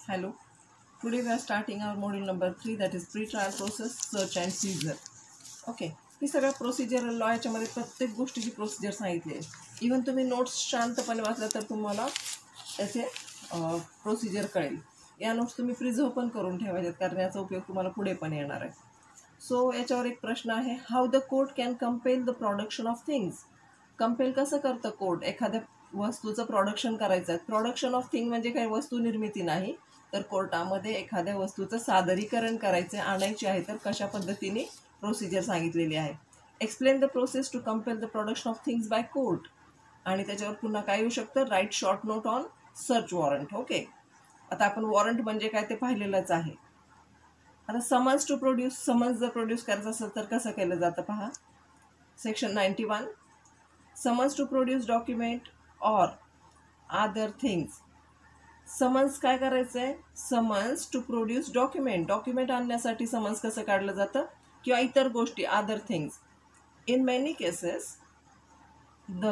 Hello. Today we are starting our module number 3, that is pre-trial process, search and seizure. Okay, ही सगळ्या procedural law याच्यामध्ये प्रत्येक गोष्टीची procedure सांगितली आहे. इव्हन तुम्ही नोट्स शांतपणे वाचल्या तर तुम्हाला त्याचे प्रोसिजर कळेल. या नोट्स तुम्ही प्रिझर्व पण करून ठेवायच्यात कारण याचा उपयोग तुम्हाला पुढे पण येणार आहे. सो याच्यावर एक प्रश्न आहे, how the court can compel the production of things. Compel कसं करतं कोर्ट? एखाद्या वस्तूचं प्रोडक्शन करायचं आहे. प्रोडक्शन ऑफ थिंग म्हणजे काही वस्तू निर्मिती नाही, तर कोर्टामध्ये एखाद्या वस्तूचं सादरीकरण करायचे आणायचे आहे तर कशा पद्धतीने प्रोसिजर सांगितलेली आहे. Explain the process to compel the production of things by court. आणि त्याच्यावर पुन्हा काय येऊ शकतं, write short note on search warrant. Okay, आता आपण वॉरंट म्हणजे काय ते पाहिलेलंच आहे. आता समन्स टू प्रोड्यूस, समन्स जर प्रोड्यूस करायचं असेल तर कसं केलं जातं पहा. Section 91, summons to produce document or other things. Summons काय करायचं आहे, summons to produce document, document आणण्यासाठी समन्स कसं काढलं जातं किंवा इतर गोष्टी other things. In many cases the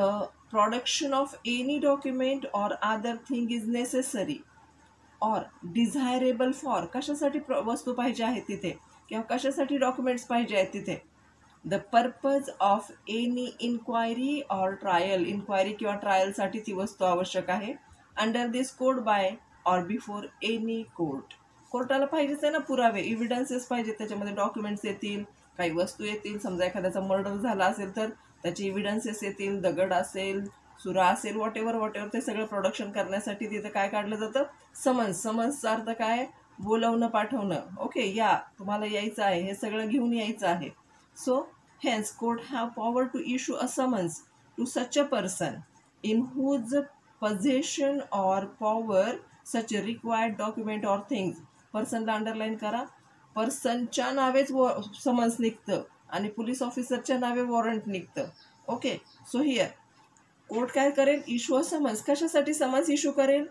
production of any document or other thing is necessary or desirable for. कशासाठी वस्तू पाहिजे आहे तिथे किंवा कशासाठी डॉक्युमेंट्स पाहिजे आहेत तिथे. The purpose of any inquiry or trial, inquiry किंवा ट्रायलसाठी ती वस्तू आवश्यक आहे. Under this code by or before any court. कोर्टाला पाहिजेच आहे ना पुरावे, इव्हिडन्सेस पाहिजेत, त्याच्यामध्ये डॉक्युमेंट्स येतील, काही वस्तू येतील. समजा एखाद्याचा मर्डर झाला असेल तर त्याचे इव्हिडन्सेस येतील, दगड असेल, सुरा असेल, वॉट एव्हर ते सगळं प्रोडक्शन करण्यासाठी तिथं काय काढलं जातं, समन्स. समन्सचा अर्थ काय, बोलवणं, पाठवणं. ओके, या तुम्हाला यायचं आहे, हे सगळं घेऊन यायचं आहे. So, hence, court have power to issue a summons to such a person in whose possession or power such a required document or things. पर्सनला अंडरलाईन करा. पर्सनच्या नावेच समन्स निघतं आणि पोलीस ऑफिसरच्या नावे वॉरंट निघतं. ओके, सो हिअर कोर्ट काय करेल, इश्यू अ समन्स. कशासाठी समन्स इश्यू करेल,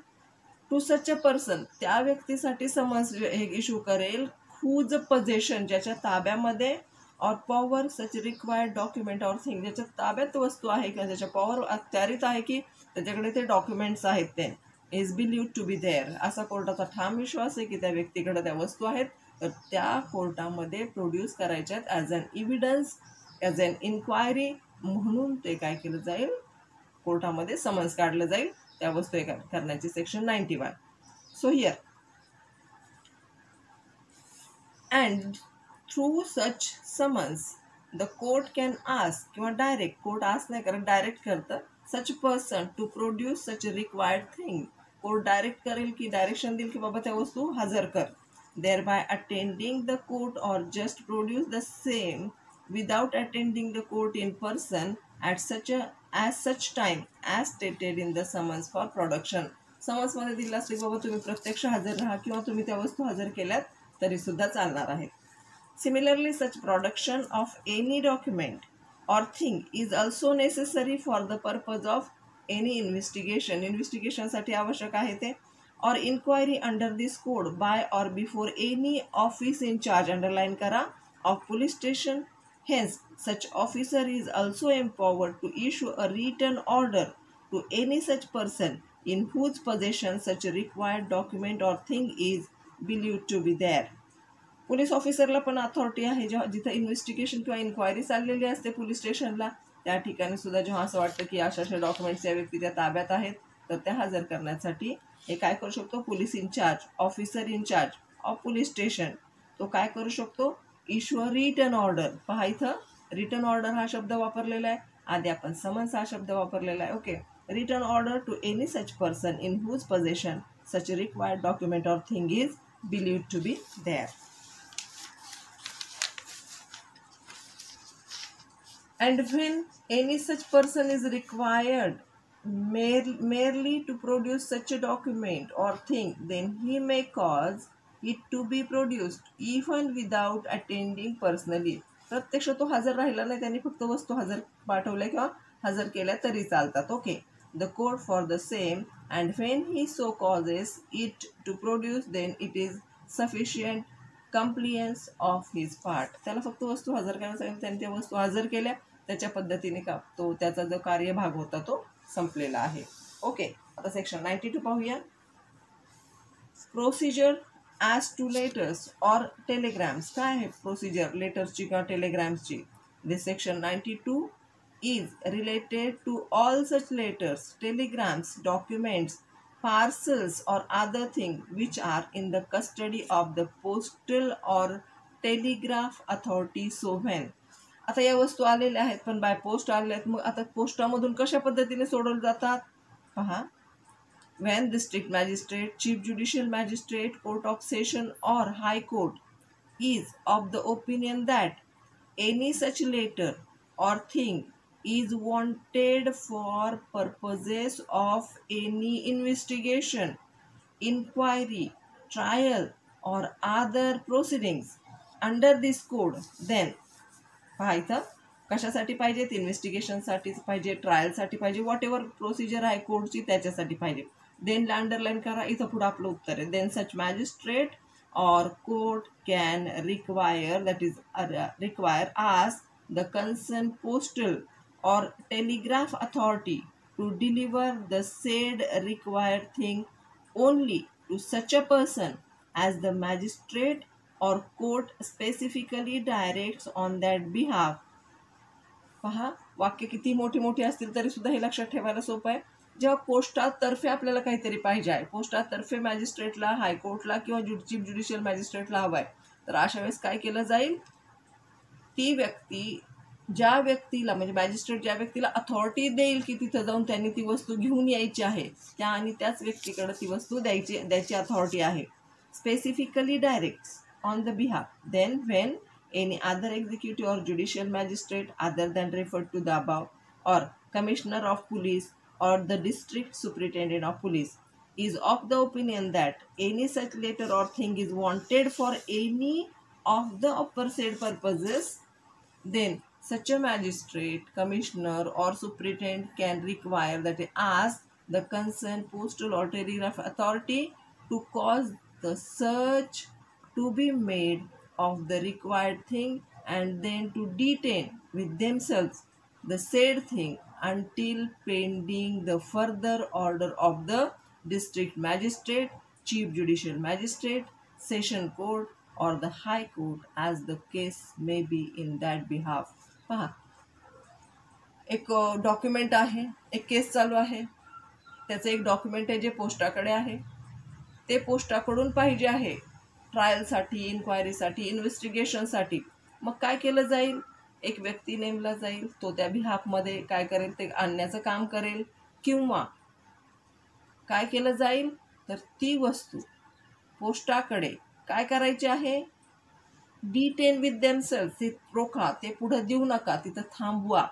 टू सच अ पर्सन, त्या व्यक्तीसाठी समन्स इश्यू करेल, हुज पोझेशन, ज्याच्या ताब्यामध्ये, और पॉवर सच रिक्वायर्ड डॉक्युमेंट और थिंग, ज्याच्या ताब्यात वस्तू आहे किंवा त्याच्या पॉवर अत्यारित आहे की त्याच्याकडे ते डॉक्युमेंट्स आहेत, ते is believed to be there. असा कोर्टाचा ठाम विश्वास आहे की त्या व्यक्तीकडे त्या वस्तू आहेत, तर त्या कोर्टामध्ये प्रोड्यूस करायच्या आहेत as an evidence, as an inquiry. म्हणून ते काय केलं जाईल, कोर्टामध्ये समन्स काढलं जाईल त्या वस्तू करण्याची. Section 91. So here and through such summons the court can ask, किंवा डायरेक्ट, कोर्ट आस्क नाही करत, डायरेक्ट करतं, such person to produce such required thing. Court direct करेल की डायरेक्शन देईल की बाबा त्या वस्तू हजर कर. Thereby attending the court or just produce the same without attending the court in person at such time as stated in the summons for production. समन्समध्ये दिलं असते की बाबा तुम्ही प्रत्यक्ष हजर राहा किंवा तुम्ही त्या वस्तू हजर केल्यात तरी सुद्धा चालणार आहेत. Similarly, such production of any document or thing is also necessary for the purpose of any investigation. Investigation साठी आवश्यक आहे ते, or inquiry under this code by or before any office in charge, underline करा, of police station. Hence, such officer is also empowered to issue a written order to any such person in whose possession such a required document or thing is believed to be there. Police ऑफिसरला पण authority आहे, जेव्हा जिथं investigation किंवा inquiry चाललेली असते police स्टेशनला, त्या ठिकाणी सुद्धा जेव्हा असं वाटतं की अशा डॉक्युमेंट्स या व्यक्तीच्या ताब्यात आहेत तर त्या हजर करण्यासाठी हे काय करू शकतो, police incharge, officer incharge of police station, तो काय करू शकतो, इश्यू अ रिटन ऑर्डर. पहा इथं रिटन ऑर्डर हा शब्द वापरलेला आहे, आधी आपण समन्स हा शब्द वापरलेला आहे. Okay, written order to any such person in whose possession such required document or thing is believed to be there. And when any such person is required merely to produce such a document or thing, then he may cause it to be produced even without attending personally. प्रत्यक्ष तो हजर राहिला नाही, त्यांनी फक्त वस्तू हजर पाठवल्या किंवा हजर केल्या तरी चालतात. Okay, the court for the same and when he so causes it to produce then it is sufficient compliance of his part. त्याला फक्त वस्तू हजर करण्यासाठी त्यांनी त्या वस्तू हजर केल्या, त्याच्या पद्धतीने का तो त्याचा जो कार्यभाग होता तो संपलेला आहे. ओके, आता सेक्शन 92 पाहूया. Procedure as to letters or telegrams. काय आहे प्रोसिजर लेटर्सची किंवा टेलिग्राम्सची? This section 92 is related to all such letters, telegrams, documents, parcels or other things which are in the custody of the postal or telegraph authority. So when आता या वस्तू आलेल्या आहेत पण बाय पोस्ट आलेल्या आहेत, मग आता पोस्टामधून कशा पद्धतीने सोडवल्या जातात पहा. when district magistrate, chief judicial magistrate, court of session or high court is of the opinion that any such letter or thing is wanted for purposes of any investigation, inquiry, trial or other proceedings under this code, then पहा इथं कशासाठी पाहिजेत? इन्व्हेस्टिगेशनसाठी पाहिजे, ट्रायलसाठी पाहिजे, what ever procedure आहे कोर्टची त्याच्यासाठी पाहिजे. Then underline करा, इथं पुढं आपलं उत्तर आहे. Then such magistrate or court can require, that is require, ask the concerned postal or telegraph authority to deliver the said required thing only to such a person as the magistrate or court specifically directs on that behalf. पहा वाक्य किती मोठी मोठी असतील तरी सुद्धा हे लक्षात ठेवायला सोपं आहे. जेव्हा पोस्टातर्फे आपल्याला काहीतरी पाहिजे आहे, पोस्टातर्फे मॅजिस्ट्रेटला, हायकोर्टला किंवा चीफ ज्युडिशियल मॅजिस्ट्रेटला हवं आहे, तर अशा वेळेस काय केलं जाईल? ती व्यक्ती ज्या व्यक्तीला म्हणजे मॅजिस्ट्रेट ज्या व्यक्तीला अथॉरिटी देईल की तिथं जाऊन त्यांनी ती वस्तू घेऊन यायची आहे, त्या आणि त्याच व्यक्तीकडे ती वस्तू द्यायची अथॉरिटी आहे. Specifically directs on the behalf. Then when any other executive or judicial magistrate other than referred to the above or commissioner of police or the district superintendent of police is of the opinion that any such letter or thing is wanted for any of the aforesaid purposes, then such a magistrate, commissioner or superintendent can require, that is ask the concerned postal or telegraph authority to cause the search to be made of the required thing and then to detain with themselves the said thing until pending the further order of the district magistrate, chief judicial magistrate, session court or the high court as the case may be in that behalf. पहा एक document आहे, एक केस चालू आहे, त्याचं एक document आहे जे पोस्टाकडे आहे, ते पोस्टाकडून पाहिजे आहे ट्रायलसाठी, इन्क्वायरीसाठी, इन्व्हेस्टिगेशनसाठी. मग काय केलं जाईल? एक व्यक्ती नेमला जाईल, तो त्या बिहाफमध्ये काय करेल ते आणण्याचं काम करेल, किंवा काय केलं जाईल तर ती वस्तू पोस्टाकडे काय करायची आहे? डिटेन विथ देमसेल्फ, ते रोखा, ते पुढं देऊ नका, तिथं थांबवा.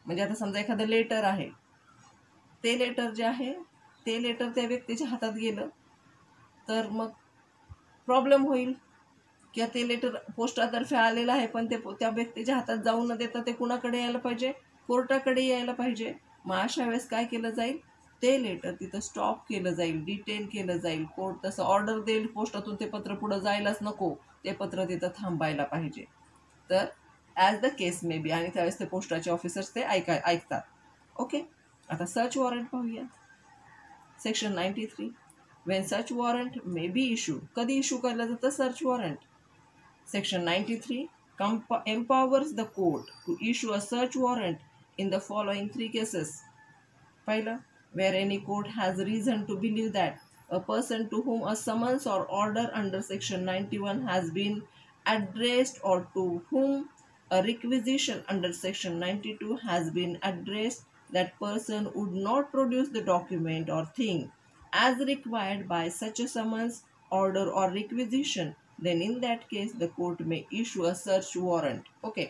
म्हणजे आता समजा एखादं लेटर आहे, ते लेटर जे आहे ते लेटर त्या व्यक्तीच्या हातात गेलं तर मग प्रॉब्लेम होईल. किंवा ते लेटर पोस्टातर्फे आलेलं आहे पण ते त्या व्यक्तीच्या हातात जाऊ न देता ते कुणाकडे यायला पाहिजे? कोर्टाकडे यायला पाहिजे. मग अशा वेळेस काय केलं जाईल? ते लेटर तिथं स्टॉप केलं जाईल, डिटेन केलं जाईल. कोर्ट तसं ऑर्डर देईल, पोस्टातून ते पत्र पुढं जायलाच नको, ते पत्र तिथं थांबायला पाहिजे. तर as the case may be, आणि त्यावेळेस ते पोस्टाचे ऑफिसर्स ते ऐकतात. ओके, आता सर्च वॉरंट पाहूया. Section 93. when such warrant may be issued. कधी इश्यू केलं जातं search warrant? Section 93 empowers the court to issue a search warrant in the following 3 cases. पहिलं, where any court has reason to believe that a person to whom a summons or order under Section 91 has been addressed or to whom a requisition under Section 92 has been addressed, that person would not produce the document or thing as required by such a summons, order or requisition, then in that case the court may issue a search warrant. Okay,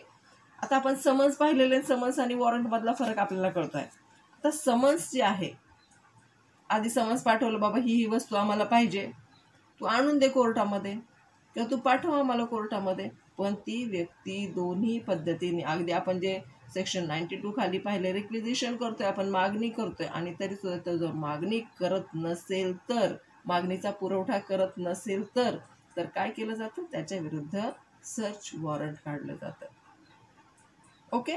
आता आपण summons पाहिलेले, summons आणि warrant मधला फरक आपल्याला कळतोय. आता summons जे आहे, आधी समन्स पाठवलं, बाबा ही वस्तू आम्हाला पाहिजे, तू आणून दे कोर्टामध्ये किंवा तू पाठव आम्हाला कोर्टामध्ये. पण ती व्यक्ती दोन्ही पद्धतीने, अगदी आपण जे सेक्शन 92 खाली पाहिले रिक्विजिशन करतोय, आपण मागणी करतोय, आणि तरी सुद्धा तो जर मागणी करत नसेल तर, मागणीचा पुरवठा करत नसेल तर काय केलं जातं? त्याच्या विरुद्ध सर्च वॉरंट काढलं जातं. ओके,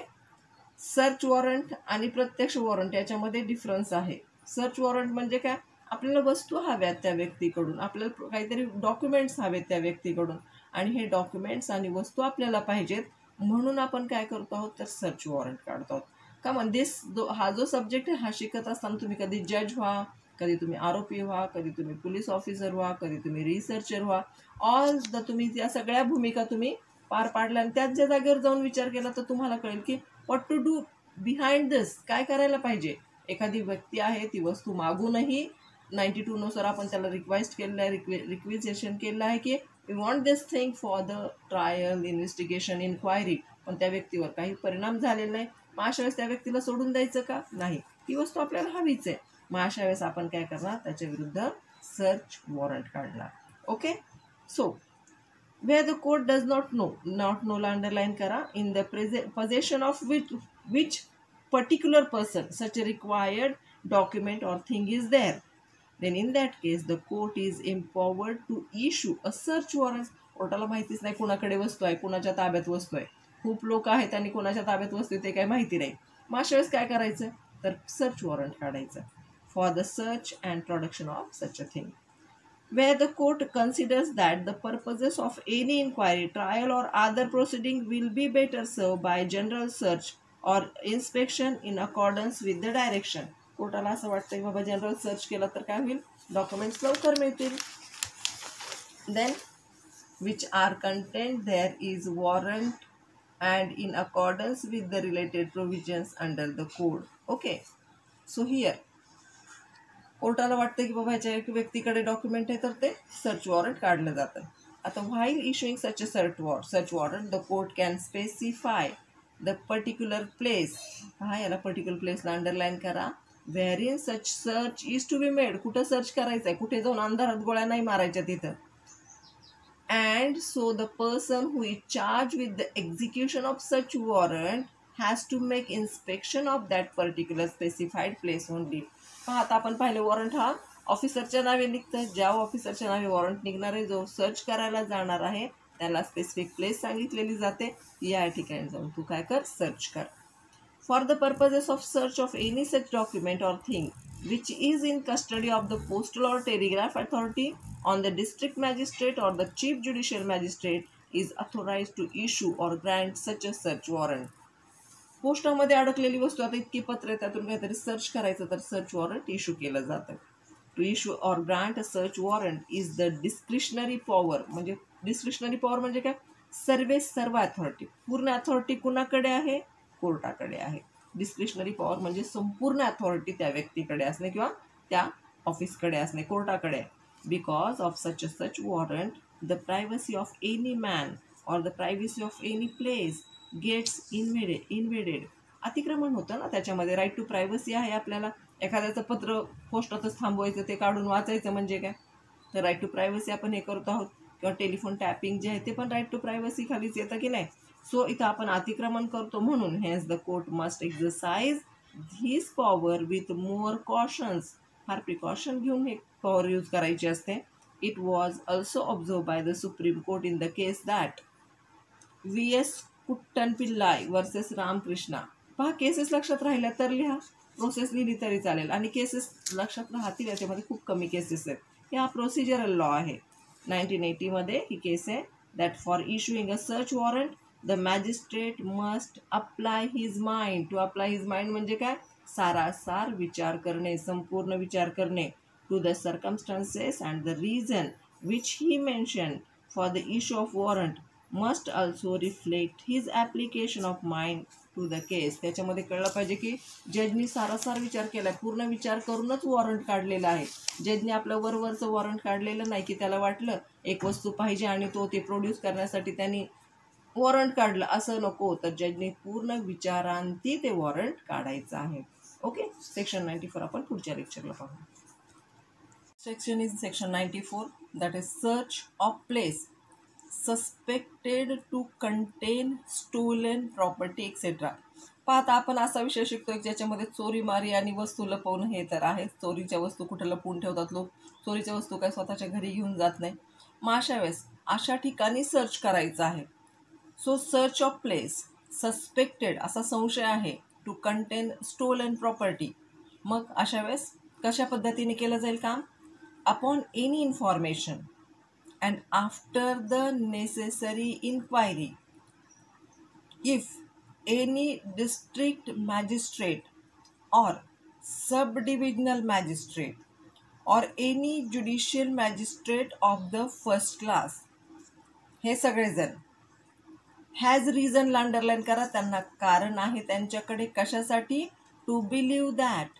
सर्च वॉरंट आणि प्रत्यक्ष वॉरंट याच्यामध्ये डिफरन्स आहे. सर्च वॉरंट म्हणजे काय? आपल्याला वस्तू हव्यात त्या व्यक्तीकडून, आपल्याला काहीतरी डॉक्युमेंट्स हवेत त्या व्यक्तीकडून, आणि हे डॉक्युमेंट्स आणि वस्तू आपल्याला पाहिजेत, म्हणून आपण काय करतो आहोत तर सर्च वॉरंट काढतो आहोत. का म्हणजे हा जो सब्जेक्ट आहे हा शिकत असताना तुम्ही कधी जज व्हा, कधी तुम्ही आरोपी व्हा, कधी तुम्ही पोलीस ऑफिसर व्हा, कधी तुम्ही रिसर्चर व्हा, ऑल तुम्ही त्या सगळ्या भूमिका तुम्ही पार पाडल्या आणि त्याच ज्या जागेवर जाऊन विचार केला तर तुम्हाला कळेल की व्हॉट टू डू बिहाइंड दिस, काय करायला पाहिजे. एखादी व्यक्ती आहे ती वस्तू मागूनही 92 नुसार आपण त्याला रिक्वेस्ट केलेलं आहे, रिक्वेजेशन केलेलं आहे की we want this thing for the trial, investigation, inquiry, पण त्या व्यक्तीवर काही परिणाम झालेला नाही. मग अशा वेळेस त्या व्यक्तीला सोडून द्यायचं का? नाही, ती वस्तू आपल्याला हवीच आहे. मग अशा वेळेस आपण काय करणार, त्याच्या विरुद्ध सर्च वॉरंट काढणार. Okay. So where the court does not know ला अंडरलाईन करा, in the possession of which particular person such a required document or thing is there, then in that case the court is empowered to issue a search warrant. कोर्टाला माहितीच नाही कुणाकडे वस्तू आहे, कुणाच्या ताब्यात वस्तू आहे, खूप लोक आहेत आणि कुणाच्या ताब्यात वस्तू आहे ते काही माहिती नाही. मग अशा वेळेस काय करायचं तर सर्च वॉरंट काढायचं for the search and production of such a thing. Where the court considers that the purposes of any inquiry, trial or other proceeding will be better served by general search or inspection in accordance with the direction. कोर्टाला असं वाटतं की बाबा general search केलं तर काय होईल, documents लवकर मिळतील. Then which are contained there is warrant and in accordance with the related provisions under the code. Okay. So here कोर्टाला वाटतं की बाबा ह्याच्या एक व्यक्तीकडे डॉक्युमेंट आहे तर ते सर्च वॉरंट काढलं जातं. आता while issuing such a search warrant the court can specify the particular place, हा याला पर्टिक्युलर प्लेसला अंडरलाईन करा, where in such search is to be made, कुठं सर्च करायचं आहे, कुठे जाऊन अंधारात गोळ्या नाही मारायच्या तिथं. And so the person who is charge with the execution of such warrant has to make inspection of that particular specified place only. आता आपण पाहिलं वॉरंट हा ऑफिसरच्या नावे निघतं, ज्या ऑफिसरच्या नावे वॉरंट निघणार आहे, जो सर्च करायला जाणार आहे त्याला स्पेसिफिक प्लेस सांगितलेली जाते, या ठिकाणी जाऊन तू काय कर, सर्च कर. For the purposes of search of any such document or thing which is in custody of the postal or telegraph authority on the district magistrate or the chief judicial magistrate is authorise to issue or grant such a search warrant. पोस्टामध्ये अडकलेली वस्तू, आता इतकी पत्र त्यातून काहीतरी search करायचं तर सर्च वॉरंट इश्यू केलं जातं. To issue or grant a search warrant is the discretionary power. म्हणजे डिस्क्रिशनरी पॉवर म्हणजे काय, सर्व अथॉरिटी, पूर्ण अथॉरिटी कुणाकडे आहे, कोर्टाकडे आहे. डिस्क्रिशनरी पॉवर म्हणजे संपूर्ण अथॉरिटी त्या व्यक्तीकडे असणे किंवा त्या ऑफिसकडे असणे, कोर्टाकडे. Because of such warrant the privacy of any man or the privacy of any place gets invaded. अतिक्रमण होतं ना त्याच्यामध्ये. राईट टू प्रायव्हसी आहे आपल्याला. एखाद्याचं पत्र पोस्टातच थांबवायचं, ते काढून वाचायचं म्हणजे काय, तर राईट टू प्रायव्हसी आपण हे करतो आहोत. किंवा टेलिफोन टॅपिंग जे आहे ते पण राईट टू प्रायव्हसी खालीच येतं की नाही. सो इथं आपण अतिक्रमण करतो, म्हणून hence the court must exercise his power with more cautions. फार प्रिकॉशन घेऊन हे पॉवर यूज करायची असते. It was also observe by the Supreme Court in the case that V.S. Kuttanpillai versus Ramakrishna. पहा, केसेस लक्षात राहिल्या तर लिहा, प्रोसेस लिहिली तरी चालेल, आणि केसेस लक्षात राहतील याच्यामध्ये खूप कमी केसेस आहेत. हे हा प्रोसिजरल लॉ आहे. 1980 मध्ये ही केस आहे. That for issuing a search warrant the magistrate must apply his mind. To apply his mind म्हणजे काय, सारासार विचार करणे, संपूर्ण विचार करणे. To the circumstances and the reason which he mention for the issue of warrant must also reflect his application of mind to the case. त्याच्यामध्ये कळलं पाहिजे की जजनी सारासार विचार केला, पूर्ण विचार करूनच वॉरंट काढलेला आहे. जजनी आपलं वरवरचं वॉरंट काढलेलं नाही की त्याला वाटलं एक वस्तू पाहिजे आणि तो ते प्रोड्यूस करण्यासाठी त्यांनी वॉरंट काढलं, असं नको. तर जजनी पूर्ण विचारांती ते वॉरंट काढायचं आहे. ओके. सेक्शन 94 आपण पुढच्या लेक्चरला पाहू. Section is section 94, that is search of place suspected to contain stolen property etcetera. पाहता आपण असा विषय शिकतोय ज्याच्यामध्ये चोरी मारी आणि वस्तू लपवणं हे तर आहे. चोरीच्या वस्तू कुठं लपवून ठेवतात लोक, चोरीच्या वस्तू काय स्वतःच्या घरी घेऊन जात नाही. मग अशा वेळेस अशा ठिकाणी सर्च करायचं आहे. So search of place suspected, असा संशय आहे, टू कंटेन स्टोलन प्रॉपर्टी. मग अशा वेळेस कशा पद्धतीने केलं जाईल काम? Upon any information and after the necessary inquiry if any district magistrate or subdivisional magistrate or any judicial magistrate of the first class, हे सगळेजण हॅज रिझनला अंडरलाईन करा, त्यांना कारण आहे त्यांच्याकडे कशासाठी, to believe that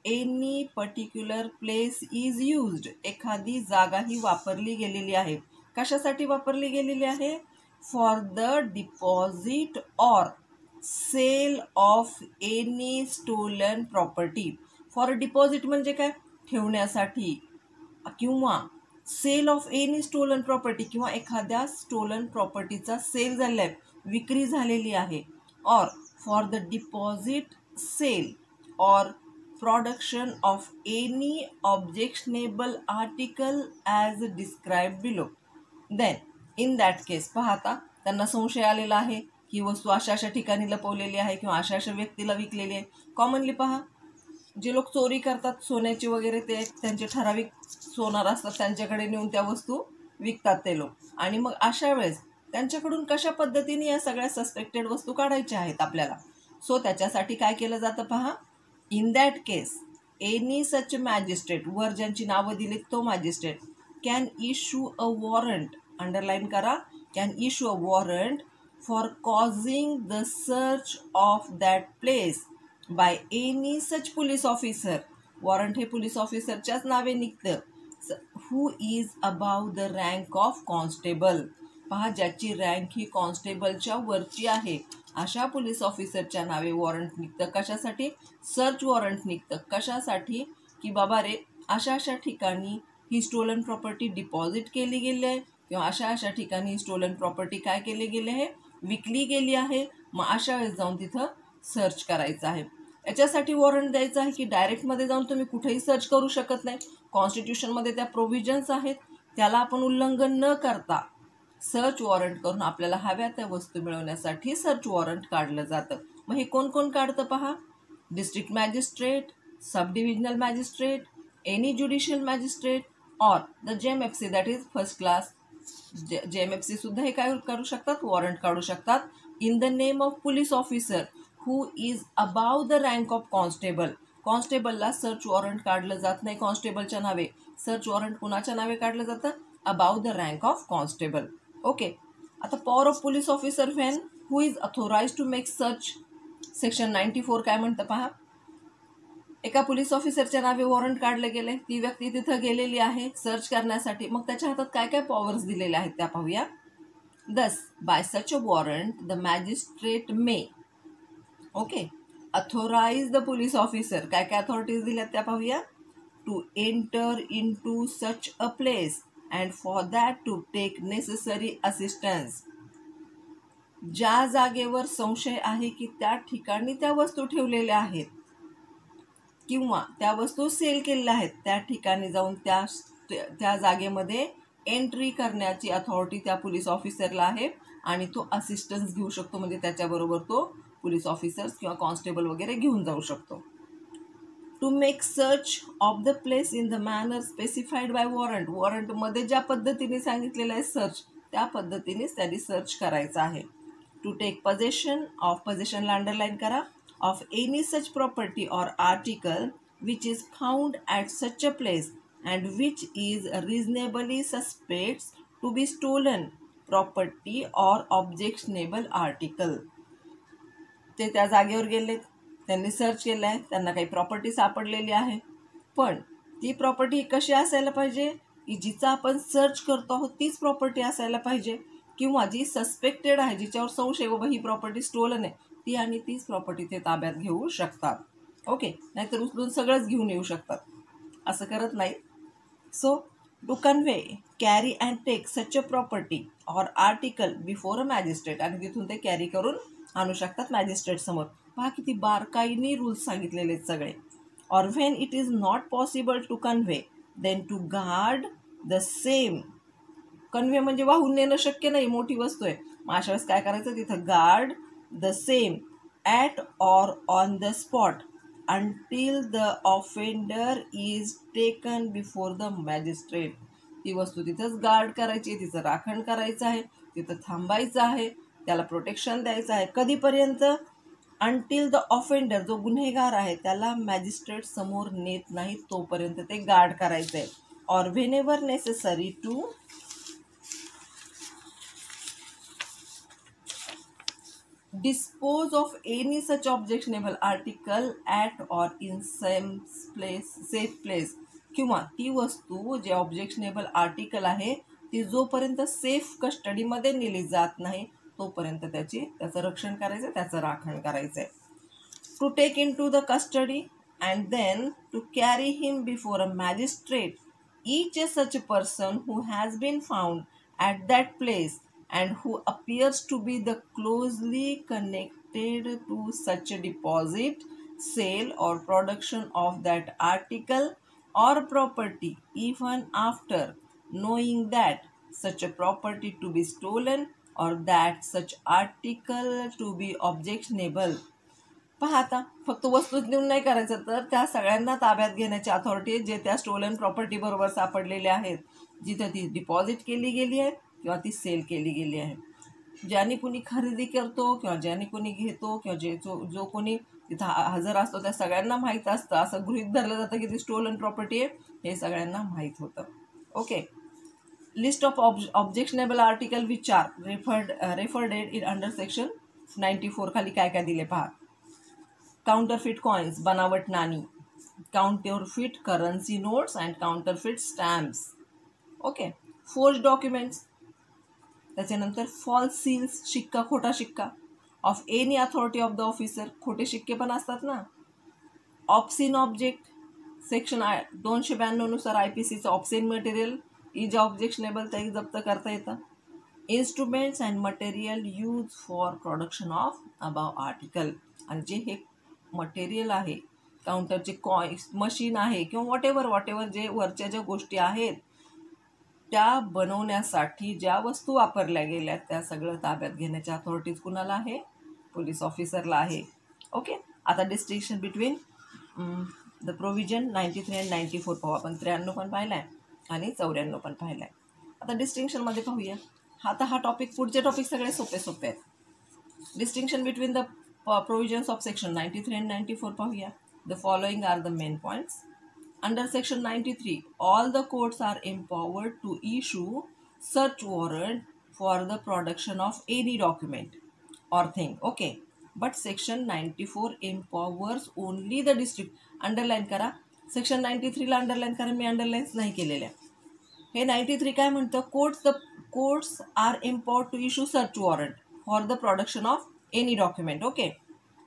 any particular place is used, एखादी जागा ही वापरली गेलेली आहे. कशासाठी वापरली गेलेली आहे? For the deposit or sale of any stolen property. For deposit म्हणजे काय? ठेवण्यासाठी, किंवा sale of any stolen property, किंवा एखाद्या स्टोलन प्रॉपर्टीचा सेल झालेला आहे, विक्री झालेली आहे. Or for the deposit, sale or production of any objectionable article as describe below. Then in that case, पाहता त्यांना संशय आलेला आहे ही वस्तू अशा अशा ठिकाणी लपवलेली आहे किंवा अशा अशा व्यक्तीला विकलेली आहे. कॉमनली पहा, जे लोक चोरी करतात सोन्याची वगैरे, ते त्यांचे ठराविक सोनार असतात, त्यांच्याकडे नेऊन त्या वस्तू विकतात ते लोक. आणि मग अशा वेळेस त्यांच्याकडून कशा पद्धतीने या सगळ्या सस्पेक्टेड वस्तू काढायच्या आहेत आपल्याला. सो त्याच्यासाठी काय केलं जातं पहा, in that case any such magistrate, वर ज्यांची नावं दिली तो magistrate, can issue a warrant, underline करा, can issue a warrant for causing the search of that place by any such police officer. Warrant हे पोलीस ऑफिसरच्याच नावे निघतं. who is above the rank of constable. पहा, ज्याची rank ही कॉन्स्टेबलच्या वरची आहे अशा police ऑफिसरच्या नावे वॉरंट निघतं. कशासाठी? सर्च वॉरंट निघतं. कशासाठी? की बाबा रे, अशा अशा ठिकाणी ही स्टोलन प्रॉपर्टी डिपॉझिट केली गेली आहे, किंवा अशा अशा ठिकाणी स्टोलन प्रॉपर्टी काय केली गेली आहे, विकली गेली आहे. मग अशा वेळेस जाऊन तिथं सर्च करायचं आहे. याच्यासाठी वॉरंट द्यायचं आहे की डायरेक्टमध्ये जाऊन तुम्ही कुठेही सर्च करू शकत नाही. कॉन्स्टिट्यूशनमध्ये त्या प्रोव्हिजन्स आहेत, त्याला आपण उल्लंघन न करता सर्च वॉरंट करून आपल्याला हव्या त्या वस्तू मिळवण्यासाठी सर्च वॉरंट काढलं जातं. मग हे कोण कोण काढतं पहा, district magistrate, sub divisional magistrate, any judicial magistrate or the JMFC, that is first class. JMFC सुद्धा हे काय करू शकतात, वॉरंट काढू शकतात. In the name of police officer who is above the rank of constable. कॉन्स्टेबलला सर्च वॉरंट काढलं जात नाही कॉन्स्टेबलच्या नावे. सर्च वॉरंट कुणाच्या नावे काढलं जातं? Above the rank of constable. Okay. आता power of police officer when who is authorise to make search. Section 94 काय म्हणतं पहा, एका पोलीस ऑफिसरच्या नावे वॉरंट काढले गेले, ती व्यक्ती तिथं गेलेली आहे सर्च करण्यासाठी. मग त्याच्या हातात काय काय पॉवर्स दिलेल्या आहेत त्या पाहूया. Thus by such a warrant the magistrate may, okay, authorise the police officer, काय काय अथॉरिटीज दिल्यात त्या पाहूया. To enter into such a place and for that to take necessary assistance. ज्या जागेवर संशय आहे की त्या ठिकाणी त्या वस्तू ठेवलेल्या आहेत किंवा त्या वस्तू सेल केलेल्या आहेत, त्या ठिकाणी जाऊन त्या जागेमध्ये एंट्री करण्याची अथॉरिटी त्या पोलीस ऑफिसरला आहे आणि तो असिस्टन्स घेऊ शकतो. म्हणजे त्याच्याबरोबर तो पोलीस ऑफिसर्स किंवा कॉन्स्टेबल वगैरे घेऊन जाऊ शकतो. To make search of the place in the manner specified by warrant. वॉरंटमध्ये ज्या पद्धतीने सांगितलेलं आहे सर्च, त्या पद्धतीनेच त्यांनी सर्च करायचं आहे. टू टेक पोझेशन ऑफ, पोझेशनला अंडरलाईन करा, of any such property or article which is found at such a place and which is reasonably suspects to be stolen property or objectionable article. ते त्या जागेवर गेलेत, त्यांनी सर्च केलं आहे, त्यांना काही प्रॉपर्टी सापडलेली आहे, पण ती प्रॉपर्टी कशी असायला पाहिजे की जिचा आपण सर्च करतो आहोत तीच प्रॉपर्टी असायला पाहिजे, किंवा जी सस्पेक्टेड आहे, जिच्यावर संशय बाबा ही प्रॉपर्टी स्टोलन आहे, ती आणि तीच प्रॉपर्टी ते ताब्यात घेऊ शकतात. ओके. नाहीतर उचलून सगळंच घेऊन येऊ शकतात, असं करत नाही. So to convey, carry and take such a property or article before a magistrate, आणि तिथून ते कॅरी करून आणू शकतात मॅजिस्ट्रेट समोर. पहा किती बारकाईने रूल्स सांगितलेले आहेत सगळे. Or when it is not possible to convey then to guard the same. Convey म्हणजे वाहून नेणं शक्य नाही, मोठी वस्तू आहे, मग अशा वेळेस काय करायचं, तिथं guard the same at or on the spot until the offender is taken before the magistrate. ती वस्तू तिथंच गार्ड करायची, तिचं राखण करायचं आहे, तिथं थांबायचं आहे, त्याला प्रोटेक्शन द्यायचं आहे. कधीपर्यंत? अंटिल द ऑफेंडर, जो गुन्हेगार आहे त्याला मॅजिस्ट्रेट समोर नेत नाही तोपर्यंत ते गार्ड करायचं आहे. Or whenever necessary to dispose of any such objectionable article at or in safe place, किंवा ती वस्तू जे ऑब्जेक्शनेबल आर्टिकल आहे ती जोपर्यंत सेफ कस्टडीमध्ये नेली जात नाही तोपर्यंत त्याचं रक्षण करायचं, त्याचं राखण करायचं आहे. To take into the custody and then to carry him before a magistrate each such person who has been found at that place and who appears to be the closely connected to such a deposit, sale or production of that article or property, even after knowing that such a property to be stolen or that such article to be objectionable. पहा आता फक्त वस्तूच नेऊन नाही करायचं, तर त्या सगळ्यांना ताब्यात घेण्याची अथॉरिटी जे त्या स्टोलन प्रॉपर्टी बरोबर सापडलेले आहेत, जिथे ती डिपॉझिट केली गेली आहे किंवा ती सेल केली गेली आहे. ज्याने कोणी खरेदी करतो किंवा ज्याने कोणी घेतो किंवा जो कोणी तिथं हजर असतो त्या सगळ्यांना माहीत असतं, असं गृहीत धरलं जातं की ती स्टोलन प्रॉपर्टी आहे, हे सगळ्यांना माहीत होतं. Okay. List of objectionable article which are referred in under section 94 खाली काय काय दिले पहा. काउंटरफिट कॉइन्स, बनावट नाणी, counterfeit currency notes and counterfeit stamps. Okay. Forge documents, त्याच्यानंतर फॉल्स सील्स, शिक्का, खोटा शिक्का of any authority of the officer, खोटे शिक्के पण असतात ना. ऑप्सिन ऑब्जेक्ट, सेक्शन 292 नुसार IPCचं ऑप्सिन मटेरियल इज ऑब्जेक्शनेबल, त्याही जप्त करता येतं. Instruments and material use for production of above article, आणि जे हे मटेरियल आहे, काउंटरचे मशीन आहे किंवा वॉटेवर जे वरच्या ज्या गोष्टी आहेत त्या बनवण्यासाठी ज्या वस्तू वापरल्या गेल्या त्या सगळं ताब्यात घेण्याच्या अथॉरिटीज कुणाला आहे? पोलीस ऑफिसरला आहे. ओके. आता distinction between the provision 93 and 94 पाहू आपण. 93 पण पाहिला आहे आणि 94 पण पाहिला आहे. आता डिस्टिंक्शनमध्ये पाहूया. आता हा टॉपिक, पुढचे टॉपिक सगळे सोपे आहेत. Distinction between the provisions of section 93 and 94 pahuya. The following are the main points. Under section 93, all the courts are empowered to issue search warrant for the production of any document or thing. Okay. But section 94 empowers only the district. Underline करा. section 93 ला underline करा, मी underlines नाही केलेल्या. हे 93 काय म्हणतं? courts are empowered to issue search warrant for the production of any document. Okay.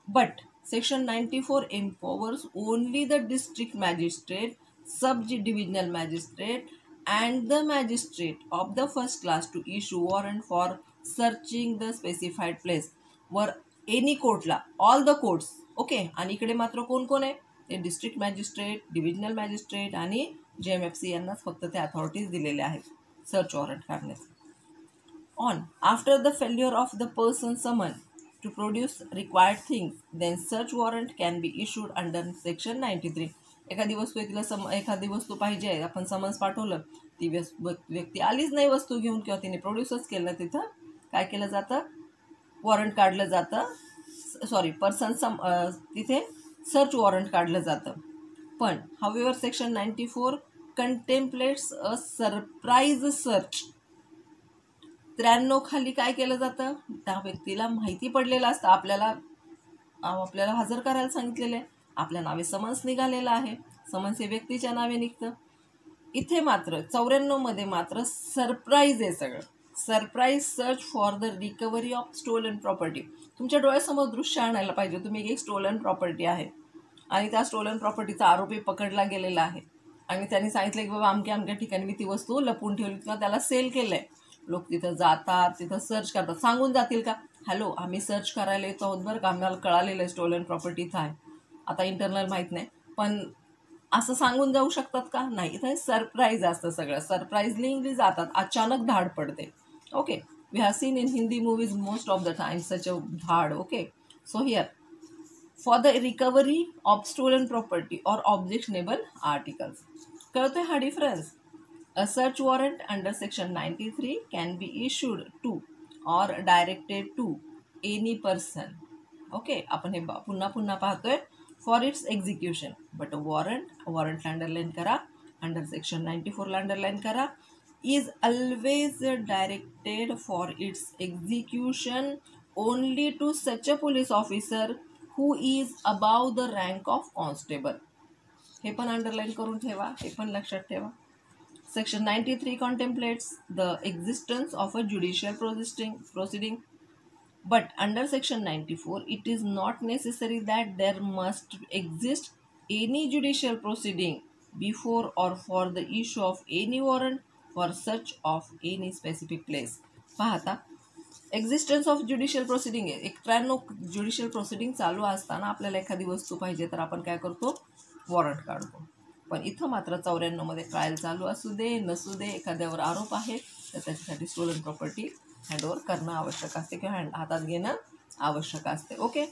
But section 94 empowers only the district magistrate, sub-divisional magistrate and the magistrate of the first class to issue warrant for searching the specified place. वर any कोर्टला, all the courts. Okay. आणि इकडे मात्र कोण आहे? ते district magistrate, divisional magistrate आणि JMFC यांनाच फक्त त्या अथॉरिटीज दिलेल्या आहेत सर्च वॉरंट काढण्यास. On after the failure of the person summoned to produce required things, then search warrant can be issued under section 93. एखादी वस्तू आहे, तिला एखादी वस्तू पाहिजे आहे, आपण समन्स पाठवलं, ती व्यक्ती आलीच नाही वस्तू घेऊन किंवा तिने प्रोड्यूसच केलं, तिथं काय केलं जातं? वॉरंट काढलं जातं. तिथे सर्च वॉरंट काढलं जातं. पण however section 94 contemplates a surprise search. 93 खाली काय केलं जातं? त्या व्यक्तीला माहिती पडलेलं असतं, आपल्याला हजर करायला सांगितलेलं आहे, आपल्या नावे समन्स निघालेलं आहे, समन्स हे व्यक्तीच्या नावे निघतं. इथे मात्र 94 मध्ये मात्र सरप्राईज आहे सगळं. Surprise search for the recovery of stolen property. तुमच्या डोळ्यासमोर दृश्य आणायला पाहिजे. तुम्ही एक स्टोलन प्रॉपर्टी आहे आणि त्या स्टोलन प्रॉपर्टीचा आरोपी पकडला गेलेला आहे आणि त्यांनी सांगितलं की बाबा अमक्या ठिकाणी मी ती वस्तू लपवून ठेवली किंवा त्याला सेल केलं आहे. लोक तिथं जातात, तिथं सर्च करतात. सांगून जातील का? हॅलो, आम्ही सर्च करायला येतो आहोत बरं का, आम्हाला कळालेलं आहे स्टोलन प्रॉपर्टी इथं आहे. आता इंटरनल माहीत नाही, पण असं सांगून जाऊ शकतात का? नाही. इथं सरप्राईज असतं सगळं. सरप्राईजली जातात, अचानक धाड पडते. Okay. We have seen in Hindi movies most of the time such a धाड. Okay. So here for the recovery of stolen property or objectionable articles. कळतोय हा difference? A search warrant under section 93 can be issued to or directed to any person. Okay, आपण हे पुन्हा पुन्हा पाहतोय. For its execution. But वॉरंटला underline करा, under section 94ला अंडरलाईन करा, is always directed for its execution only to such a police officer who is above the rank of constable. हे पण अंडरलाईन करून ठेवा, हे पण लक्षात ठेवा. Section 93 contemplates the existence of a judicial proceeding, but under section 94 it is not necessary that there must exist any judicial proceeding before or for the issue of any warrant for search of any specific place. पाहता, existence of judicial proceeding आहे. 91 judicial proceeding चालू असताना आपल्याला एखादी वस्तू पाहिजे तर आपण काय करतो? वॉरंट काढतो. पण इथं मात्र 94 मध्ये ट्रायल चालू असू दे नसू दे, एखाद्यावर आरोप आहे तर त्याच्यासाठी स्टोलन प्रॉपर्टी हँडओव्हर करणं आवश्यक असते किंवा हातात घेणं आवश्यक असते. ओके,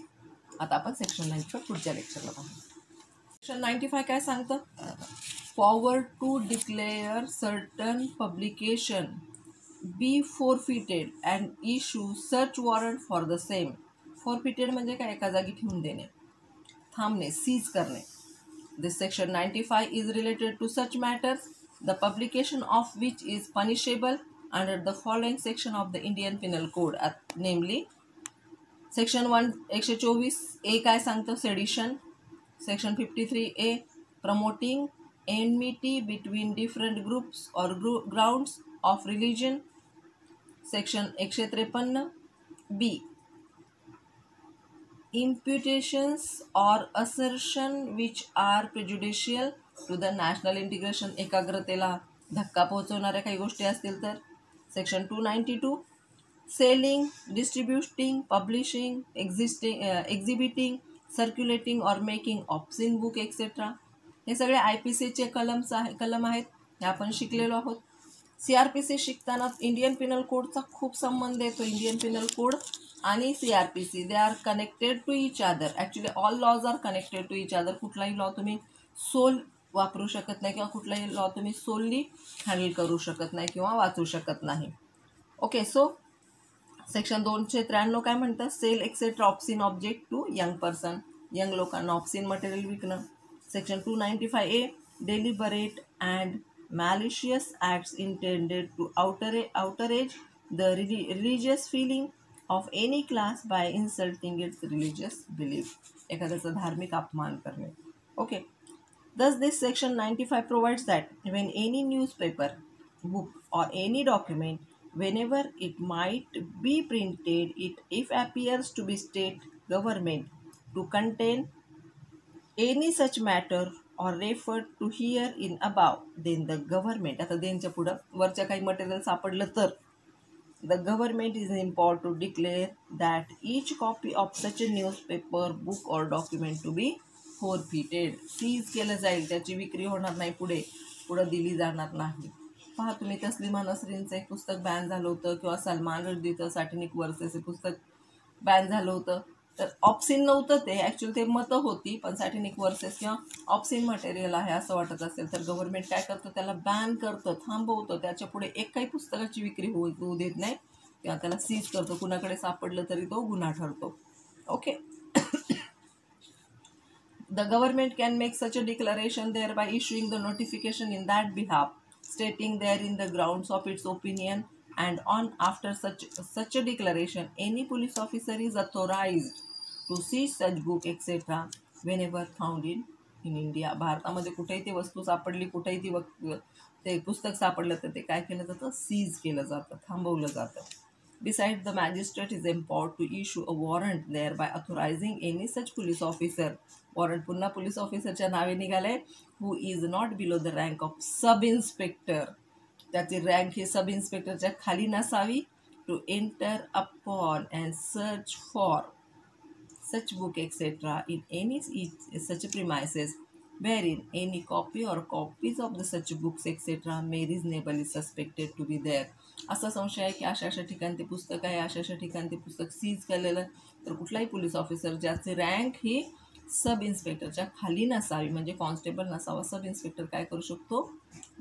आता आपण सेक्शन 95 पुढच्या लेक्चरला पाहू. सेक्शन 95 काय सांगतं? Power to declare certain publication be forfeited and issue search warrant for the same. Forfeited म्हणजे काय? एका जागी ठेवून देणे, थांबणे, सीज करणे. This section 95 is related to such matters the publication of which is punishable under the following section of the Indian penal code, namely section 124A काय सांगतं? Sedition. Section 53A promoting enmity between different groups or grounds of religion. Section 153B imputations or assertion which are prejudicial to the national integration. एकाग्रतेला धक्का पोहोचवणाऱ्या काही गोष्टी असतील तर. Section 292 selling, डिस्ट्रीब्युटिंग, publishing, एक्झिबिटिंग, circulating और making obscene book etcetera. हे सगळे IPCचे कलम आहेत, हे आपण शिकलेलो आहोत. CRPC शिकताना इंडियन पिनल कोडचा खूप संबंध येतो. इंडियन पिनल कोड आणि CRPC they are connected to each other. Actually all laws are connected to each other. कुठलाही लॉ तुम्ही सोल वापरू शकत नाही किंवा कुठलाही लॉ तुम्ही सोलली हँडल करू शकत नाही किंवा वाचू शकत नाही. ओके, सो सेक्शन 293 काय म्हणतं? Sale etcetera obscene object to young person. Young लोकांना ऑब्स्सीन मटेरियल विकणं. Section 295A deliberate and malicious acts intended to outrage the religious feeling of any class by insulting its religious belief. एखाद्याचा धार्मिक अपमान करणे. Okay. Thus this section 95 provides that when any newspaper, book or any document, whenever it might be printed, if appears to be state government to contain any such matter or referred to here in above, then the government, आता देनच्या पुढं वरच्या काही material सापडलं तर the government is empowered to declare that each copy of such a newspaper, book or document to be forfeited. Seize केलं जाईल, त्याची विक्री होणार नाही, पुढं दिली जाणार नाही. पहा तुम्ही, तस्लिमा नसरीनचं एक पुस्तक बॅन झालं होतं किंवा सलमान रुश्दीचं सॅटॅनिक वर्सेस हे पुस्तक बॅन झालं होतं. तर ऑब्स्सीन नव्हतं ते, ॲक्च्युअली ते मतं होती, पण सॅटॅनिक वर्सेस किंवा ऑब्स्सीन मटेरियल आहे असं वाटत असेल तर गव्हर्नमेंट काय करतं? त्याला बॅन करतं, थांबवतं. त्याच्या पुढे एक काही पुस्तकाची विक्री होऊ देत नाही किंवा त्याला सीज करतो. कुणाकडे सापडलं तरी तो गुन्हा ठरतो. Okay. The government can make such a declaration thereby issuing the notification in that behalf, stating therein the grounds of its opinion, and on after such a declaration any police officer is authorized to seize such book etc. whenever found in India. भारतामध्ये कुठेही ती वस्तू सापडली, कुठेही ते पुस्तक सापडलं तर ते काय केलं जातं? सीज केलं जातं, थांबवलं जातं. Besides, the magistrate is empowered to issue a warrant thereby authorizing any such police officer. Warrant पुन्हा पोलीस ऑफिसरच्या नावे निघाले who is not below the rank of sub inspector. त्याची रँक ही सब इन्स्पेक्टरच्या खाली नसावी. To enter upon and search for such book etc. in any such premises wherein any copy or copies of the such books etc. may reasonably suspected to be there. असा संशय आहे की अशा ठिकाणी ते पुस्तक आहे, अशा ठिकाणी ते पुस्तक सीज केलेलं, तर कुठलाही पोलीस ऑफिसर ज्याचे रँक ही सब इन्स्पेक्टरच्या खाली नसावी, म्हणजे कॉन्स्टेबल नसावा. सब इन्स्पेक्टर काय करू शकतो,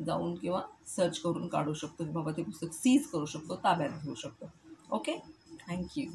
जाऊन किंवा सर्च करून काढू शकतो, बाबा ते पुस्तक सीज करू शकतो, ताब्यात घेऊ शकतो. Okay, thank you.